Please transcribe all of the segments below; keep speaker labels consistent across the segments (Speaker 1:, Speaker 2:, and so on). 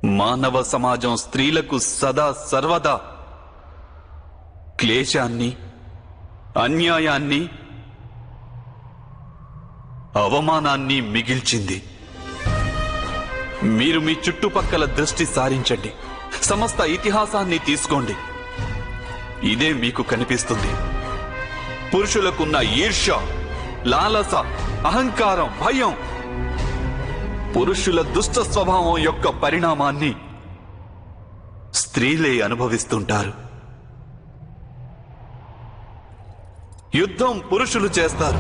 Speaker 1: మానవ సమాజం స్త్రీలకు సదా సర్వదా క్లేశాన్ని, అన్యాయాన్ని, అవమానాన్ని మిగిల్చింది. మీరు మీ చుట్టుపక్కల దృష్టి సారించండి, సమస్త ఇతిహాసాన్ని తీసుకోండి. ఇదే మీకు కనిపిస్తుంది. పురుషులకున్న ఈర్ష్య, లాలస, అహంకారం, భయం, పురుషుల దుష్ట స్వభావం యొక్క పరిణామాన్ని స్త్రీలే అనుభవిస్తుంటారు. యుద్ధం పురుషులు చేస్తారు,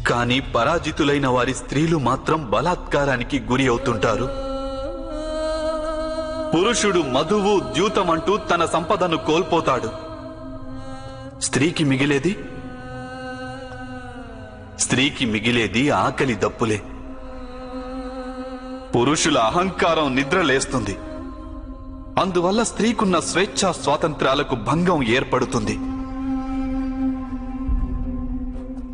Speaker 1: కానీ పరాజితులైన వారి స్త్రీలు మాత్రం బలాత్కారానికి గురి అవుతుంటారు. పురుషుడు మధువు ద్యూతమంటూ తన సంపదను కోల్పోతాడు. స్త్రీకి మిగిలేది ఆకలి దప్పులే. పురుషుల అహంకారం నిద్రలేస్తుంది. అందువల్ల స్త్రీకున్న స్వేచ్ఛా స్వాతంత్రాలకు భంగం ఏర్పడుతుంది.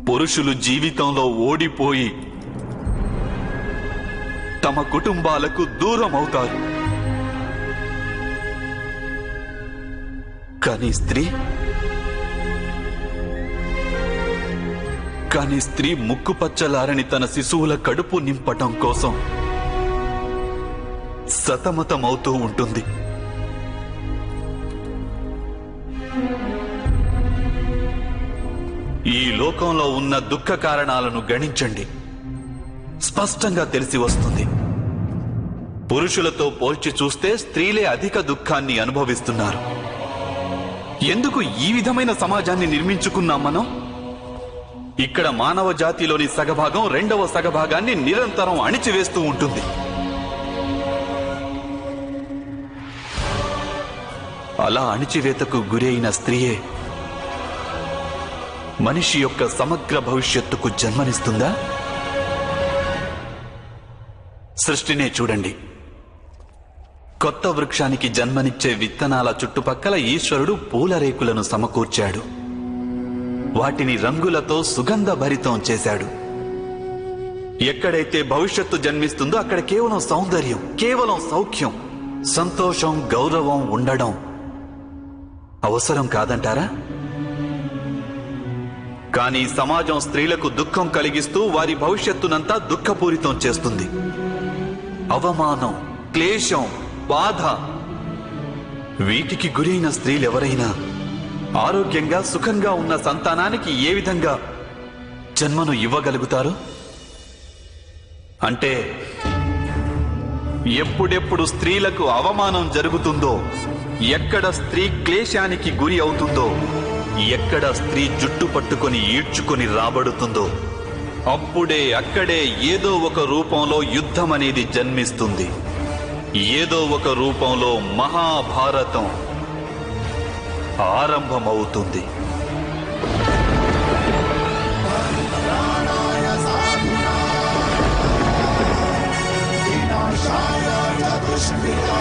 Speaker 1: పురుషులు జీవితంలో ఓడిపోయి తమ కుటుంబాలకు దూరం అవుతారు. కానీ స్త్రీ ముక్కుపచ్చలారని తన శిశువుల కడుపు నింపటం కోసం సతమతమవుతూ ఉంటుంది. ఈ లోకంలో ఉన్న దుఃఖ కారణాలను గణించండి, స్పష్టంగా తెలిసి వస్తుంది. పురుషులతో పోల్చి చూస్తే స్త్రీలే అధిక దుఃఖాన్ని అనుభవిస్తున్నారు. ఎందుకు ఈ విధమైన సమాజాన్ని నిర్మించుకున్నాం మనం? ఇక్కడ మానవ జాతిలోని సగభాగం రెండవ సగభాగాన్ని నిరంతరం అణిచివేస్తూ ఉంటుంది. అలా అణిచివేతకు గురైన స్త్రీయే మనిషి యొక్క సమగ్ర భవిష్యత్తుకు జన్మనిస్తుందా? సృష్టినే చూడండి. కొత్త వృక్షానికి జన్మనిచ్చే విత్తనాల చుట్టుపక్కల ఈశ్వరుడు పూల రేకులను సమకూర్చాడు. వాటిని రంగులతో సుగంధ భరితం చేశాడు. ఎక్కడైతే భవిష్యత్తు జన్మిస్తుందో అక్కడ కేవలం సౌందర్యం, కేవలం సౌఖ్యం, సంతోషం, గౌరవం ఉండడం అవసరం కాదంటారా? కానీ సమాజం స్త్రీలకు దుఃఖం కలిగిస్తూ వారి భవిష్యత్తునంతా దుఃఖపూరితం చేస్తుంది. అవమానం, క్లేశం, బాధ, వీటికి గురైన స్త్రీలెవరైనా ఆరోగ్యంగా సుఖంగా ఉన్న సంతానానికి ఏ విధంగా జన్మను ఇవ్వగలుగుతారు? అంటే ఎప్పుడెప్పుడు స్త్రీలకు అవమానం జరుగుతుందో, ఎక్కడ స్త్రీ క్లేశానికి గురి అవుతుందో, ఎక్కడ స్త్రీ జుట్టు పట్టుకొని ఈడ్చుకొని రాబడుతుందో అక్కడే ఏదో ఒక రూపంలో యుద్ధం అనేది జన్మిస్తుంది. ఏదో ఒక రూపంలో మహాభారతం ఆరంభమవుతుంది.
Speaker 2: వినాశాయ చతుష్పితా